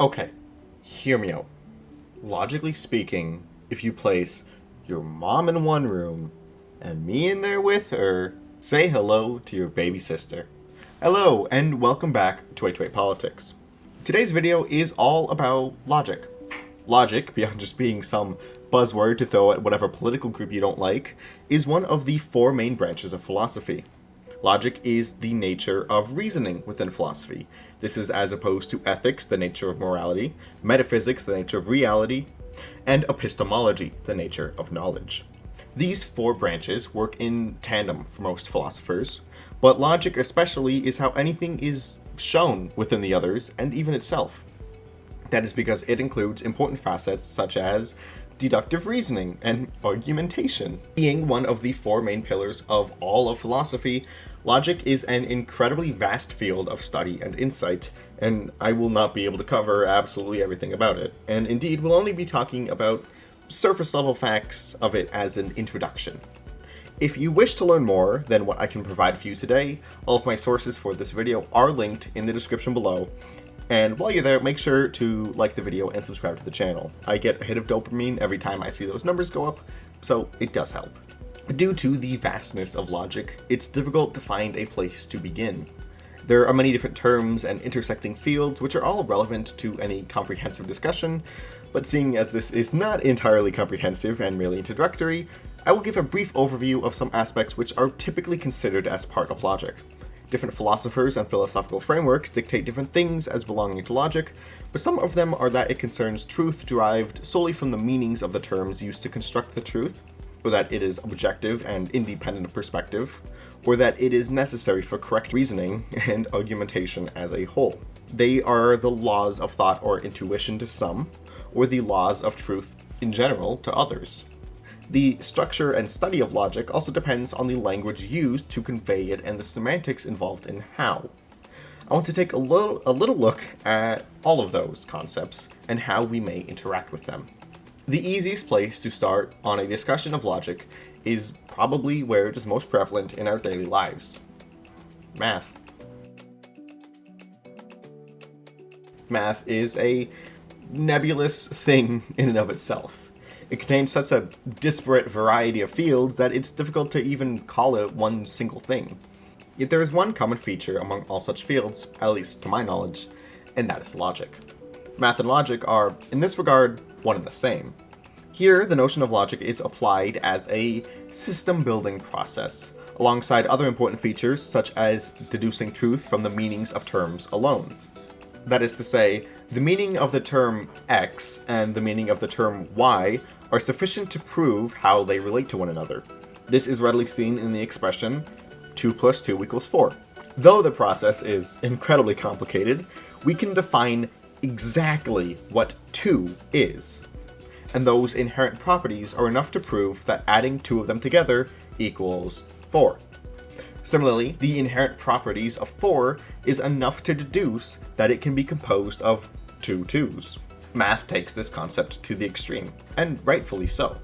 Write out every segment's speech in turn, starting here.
Okay, hear me out. Logically speaking, if you place your mom in one room and me in there with her, say hello to your baby sister. Hello, and welcome back to Wait Politics. Today's video is all about logic. Logic, beyond just being some buzzword to throw at whatever political group you don't like, is one of the four main branches of philosophy. Logic is the nature of reasoning within philosophy. This is as opposed to ethics, the nature of morality, metaphysics, the nature of reality, and epistemology, the nature of knowledge. These four branches work in tandem for most philosophers, but logic especially is how anything is shown within the others and even itself. That is because it includes important facets such as deductive reasoning and argumentation. Being one of the four main pillars of all of philosophy, logic is an incredibly vast field of study and insight, and I will not be able to cover absolutely everything about it, and indeed will only be talking about surface level facts of it as an introduction. If you wish to learn more than what I can provide for you today, all of my sources for this video are linked in the description below. And while you're there, make sure to like the video and subscribe to the channel. I get a hit of dopamine every time I see those numbers go up, so it does help. Due to the vastness of logic, it's difficult to find a place to begin. There are many different terms and intersecting fields which are all relevant to any comprehensive discussion, but seeing as this is not entirely comprehensive and merely introductory, I will give a brief overview of some aspects which are typically considered as part of logic. Different philosophers and philosophical frameworks dictate different things as belonging to logic, but some of them are that it concerns truth derived solely from the meanings of the terms used to construct the truth, or that it is objective and independent of perspective, or that it is necessary for correct reasoning and argumentation as a whole. They are the laws of thought or intuition to some, or the laws of truth in general to others. The structure and study of logic also depends on the language used to convey it and the semantics involved in how. I want to take a little look at all of those concepts and how we may interact with them. The easiest place to start on a discussion of logic is probably where it is most prevalent in our daily lives. Math. Math is a nebulous thing in and of itself. It contains such a disparate variety of fields that it's difficult to even call it one single thing. Yet there is one common feature among all such fields, at least to my knowledge, and that is logic. Math and logic are, in this regard, one and the same. Here, the notion of logic is applied as a system-building process, alongside other important features such as deducing truth from the meanings of terms alone. That is to say, the meaning of the term X and the meaning of the term Y are sufficient to prove how they relate to one another. This is readily seen in the expression 2 plus 2 equals 4. Though the process is incredibly complicated, we can define exactly what 2 is. And those inherent properties are enough to prove that adding two of them together equals 4. Similarly, the inherent properties of 4 is enough to deduce that it can be composed of two 2's. Math takes this concept to the extreme, and rightfully so.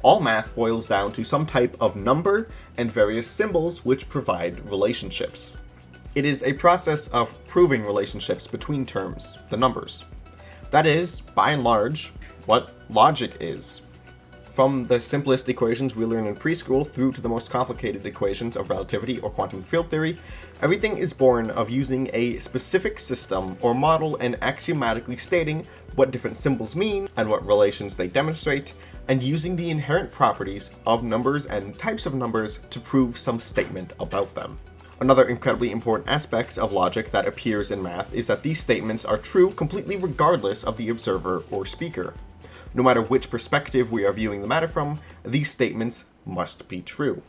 All math boils down to some type of number and various symbols which provide relationships. It is a process of proving relationships between terms, the numbers. That is, by and large, what logic is. From the simplest equations we learn in preschool through to the most complicated equations of relativity or quantum field theory, everything is born of using a specific system or model and axiomatically stating what different symbols mean and what relations they demonstrate, and using the inherent properties of numbers and types of numbers to prove some statement about them. Another incredibly important aspect of logic that appears in math is that these statements are true completely regardless of the observer or speaker. No matter which perspective we are viewing the matter from, these statements must be true.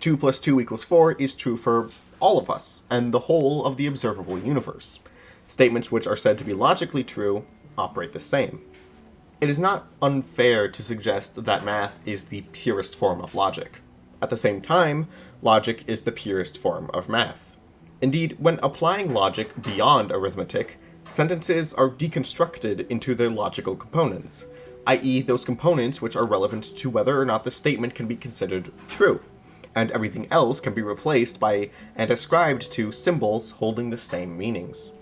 2 plus 2 equals 4 is true for all of us and the whole of the observable universe. Statements which are said to be logically true operate the same. It is not unfair to suggest that math is the purest form of logic. At the same time, logic is the purest form of math. Indeed, when applying logic beyond arithmetic, sentences are deconstructed into their logical components, i.e. those components which are relevant to whether or not the statement can be considered true, and everything else can be replaced by and ascribed to symbols holding the same meanings.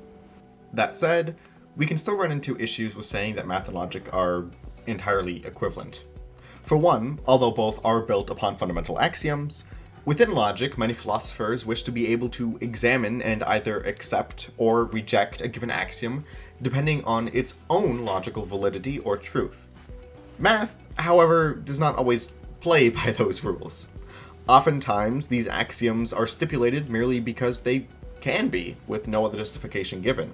That said, we can still run into issues with saying that math and logic are entirely equivalent. For one, although both are built upon fundamental axioms, within logic, many philosophers wish to be able to examine and either accept or reject a given axiom depending on its own logical validity or truth. Math, however, does not always play by those rules. Oftentimes, these axioms are stipulated merely because they can be, with no other justification given.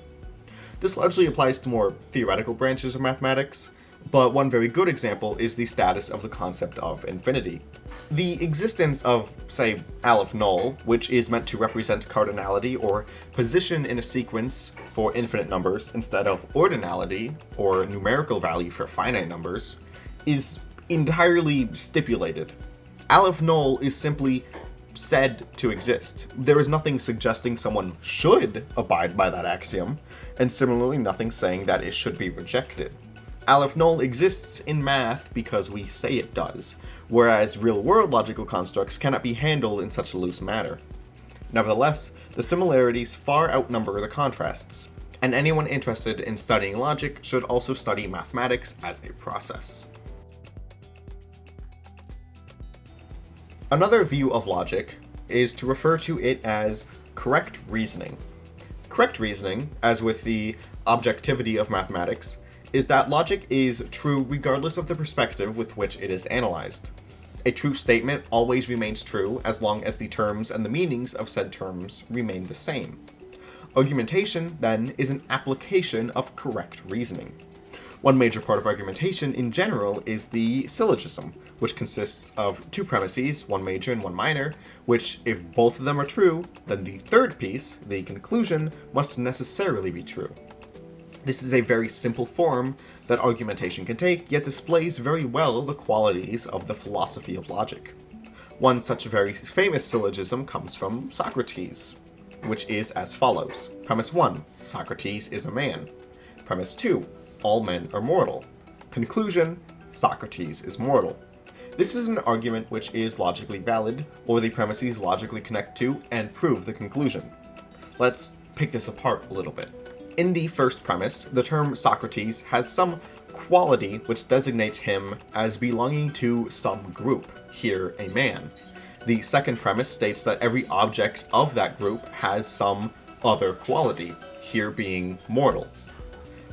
This largely applies to more theoretical branches of mathematics, but one very good example is the status of the concept of infinity. The existence of, say, aleph null, which is meant to represent cardinality or position in a sequence for infinite numbers instead of ordinality or numerical value for finite numbers, is entirely stipulated. Aleph null is simply said to exist. There is nothing suggesting someone should abide by that axiom, and similarly nothing saying that it should be rejected. Aleph null exists in math because we say it does, whereas real-world logical constructs cannot be handled in such a loose manner. Nevertheless, the similarities far outnumber the contrasts, and anyone interested in studying logic should also study mathematics as a process. Another view of logic is to refer to it as correct reasoning. Correct reasoning, as with the objectivity of mathematics, is that logic is true regardless of the perspective with which it is analyzed. A true statement always remains true as long as the terms and the meanings of said terms remain the same. Argumentation, then, is an application of correct reasoning. One major part of argumentation in general is the syllogism, which consists of two premises, one major and one minor, which, if both of them are true, then the third piece, the conclusion, must necessarily be true. This is a very simple form that argumentation can take, yet displays very well the qualities of the philosophy of logic. One such very famous syllogism comes from Socrates, which is as follows. Premise 1, Socrates is a man. Premise 2, all men are mortal. Conclusion, Socrates is mortal. This is an argument which is logically valid, or the premises logically connect to and prove the conclusion. Let's pick this apart a little bit. In the first premise, the term Socrates has some quality which designates him as belonging to some group, here a man. The second premise states that every object of that group has some other quality, here being mortal.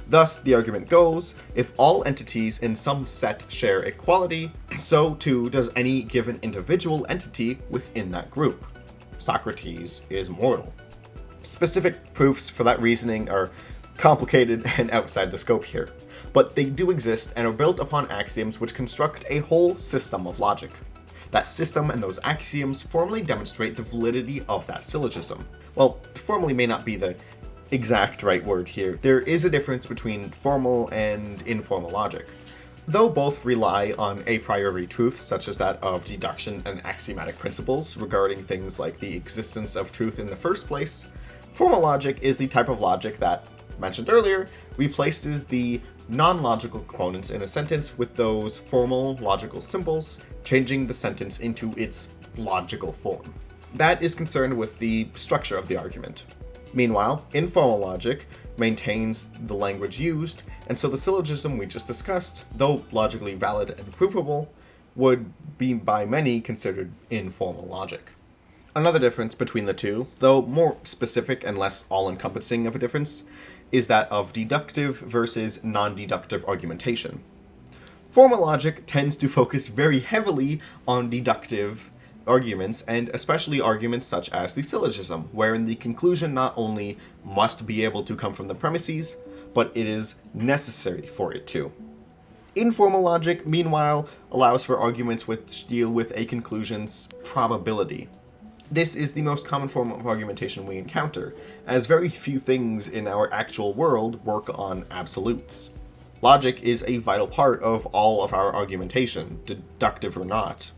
Thus, the argument goes, if all entities in some set share a quality, so too does any given individual entity within that group. Socrates is mortal. Specific proofs for that reasoning are complicated and outside the scope here, but they do exist and are built upon axioms which construct a whole system of logic. That system and those axioms formally demonstrate the validity of that syllogism. Well, formally may not be the exact right word here. There is a difference between formal and informal logic. Though both rely on a priori truths such as that of deduction and axiomatic principles regarding things like the existence of truth in the first place, formal logic is the type of logic that, mentioned earlier, replaces the non-logical components in a sentence with those formal logical symbols, changing the sentence into its logical form. That is concerned with the structure of the argument. Meanwhile, informal logic maintains the language used, and so the syllogism we just discussed, though logically valid and provable, would be by many considered informal logic. Another difference between the two, though more specific and less all-encompassing of a difference, is that of deductive versus non-deductive argumentation. Formal logic tends to focus very heavily on deductive arguments, and especially arguments such as the syllogism, wherein the conclusion not only must be able to come from the premises, but it is necessary for it to. Informal logic, meanwhile, allows for arguments which deal with a conclusion's probability. This is the most common form of argumentation we encounter, as very few things in our actual world work on absolutes. Logic is a vital part of all of our argumentation, deductive or not.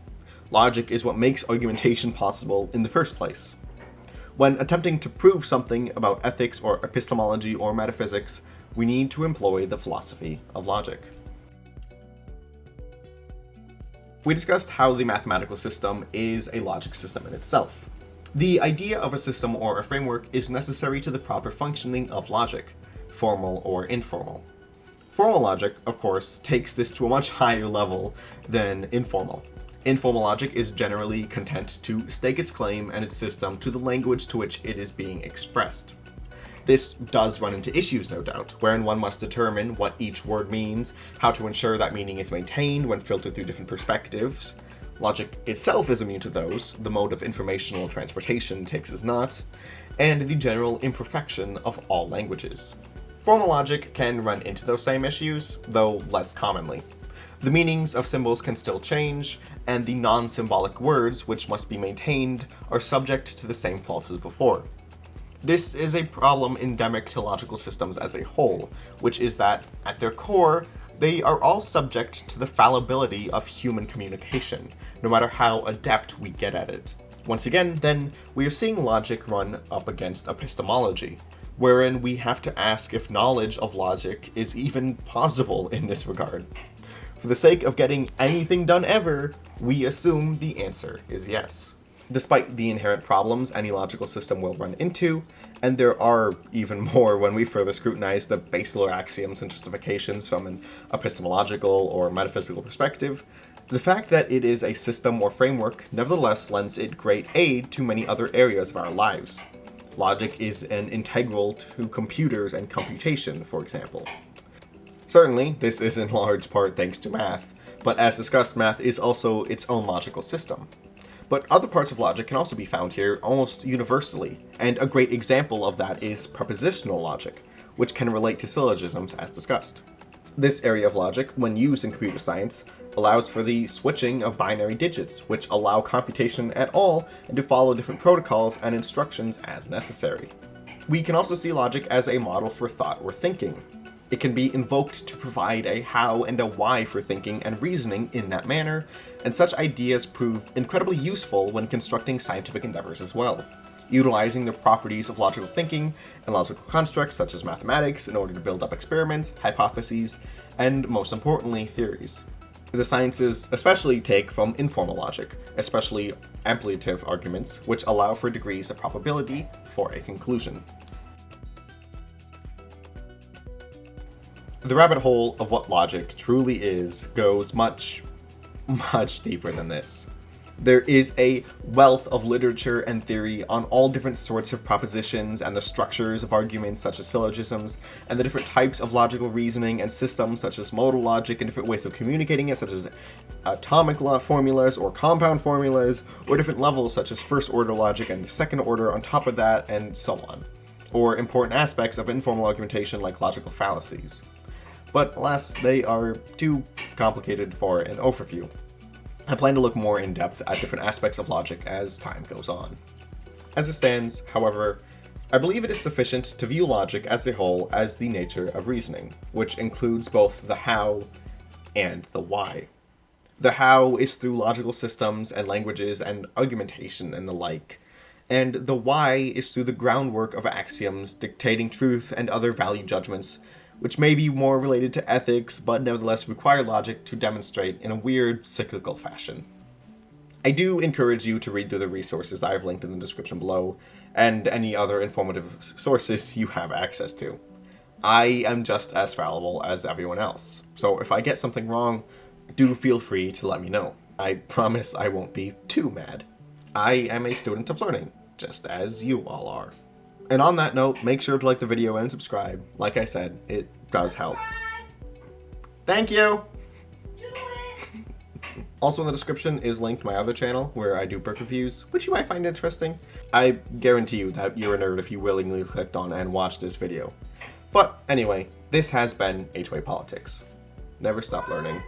Logic is what makes argumentation possible in the first place. When attempting to prove something about ethics or epistemology or metaphysics, we need to employ the philosophy of logic. We discussed how the mathematical system is a logic system in itself. The idea of a system or a framework is necessary to the proper functioning of logic. formal or informal. Formal logic, of course, takes this to a much higher level than informal. Informal logic is generally content to stake its claim and its system to the language to which it is being expressed. This does run into issues, no doubt, wherein one must determine what each word means, how to ensure that meaning is maintained when filtered through different perspectives. Logic itself is immune to those, the mode of informational transportation takes is not, and the general imperfection of all languages. Formal logic can run into those same issues, though less commonly. The meanings of symbols can still change, and the non-symbolic words, which must be maintained, are subject to the same faults as before. This is a problem endemic to logical systems as a whole, which is that, at their core, they are all subject to the fallibility of human communication, no matter how adept we get at it. Once again, then, we are seeing logic run up against epistemology, wherein we have to ask if knowledge of logic is even possible in this regard. For the sake of getting anything done ever, we assume the answer is yes. Despite the inherent problems any logical system will run into, and there are even more when we further scrutinize the basilar axioms and justifications from an epistemological or metaphysical perspective, the fact that it is a system or framework nevertheless lends it great aid to many other areas of our lives. Logic is an integral to computers and computation, for example. Certainly, this is in large part thanks to math, but as discussed, math is also its own logical system. But other parts of logic can also be found here almost universally, and a great example of that is propositional logic, which can relate to syllogisms as discussed. This area of logic, when used in computer science, allows for the switching of binary digits, which allow computation at all and to follow different protocols and instructions as necessary. We can also see logic as a model for thought or thinking. It can be invoked to provide a how and a why for thinking and reasoning in that manner, and such ideas prove incredibly useful when constructing scientific endeavors as well, utilizing the properties of logical thinking and logical constructs such as mathematics in order to build up experiments, hypotheses, and most importantly, theories. The sciences especially take from informal logic, especially ampliative arguments, which allow for degrees of probability for a conclusion. The rabbit hole of what logic truly is goes much, much deeper than this. There is a wealth of literature and theory on all different sorts of propositions and the structures of arguments such as syllogisms, and the different types of logical reasoning and systems such as modal logic and different ways of communicating it such as atomic law formulas or compound formulas, or different levels such as first order logic and second order on top of that, and so on. Or important aspects of informal argumentation like logical fallacies. But alas, they are too complicated for an overview. I plan to look more in depth at different aspects of logic as time goes on. As it stands, however, I believe it is sufficient to view logic as a whole as the nature of reasoning, which includes both the how and the why. The how is through logical systems and languages and argumentation and the like, and the why is through the groundwork of axioms dictating truth and other value judgments, which may be more related to ethics, but nevertheless require logic to demonstrate in a weird, cyclical fashion. I do encourage you to read through the resources I have linked in the description below, and any other informative sources you have access to. I am just as fallible as everyone else, so if I get something wrong, do feel free to let me know. I promise I won't be too mad. I am a student of learning, just as you all are. And on that note, make sure to like the video and subscribe. Like I said, it does help. Thank you! Also in the description is linked my other channel, where I do book reviews, which you might find interesting. I guarantee you that you're a nerd if you willingly clicked on and watched this video. But anyway, this has been H-Way Politics. Never stop learning.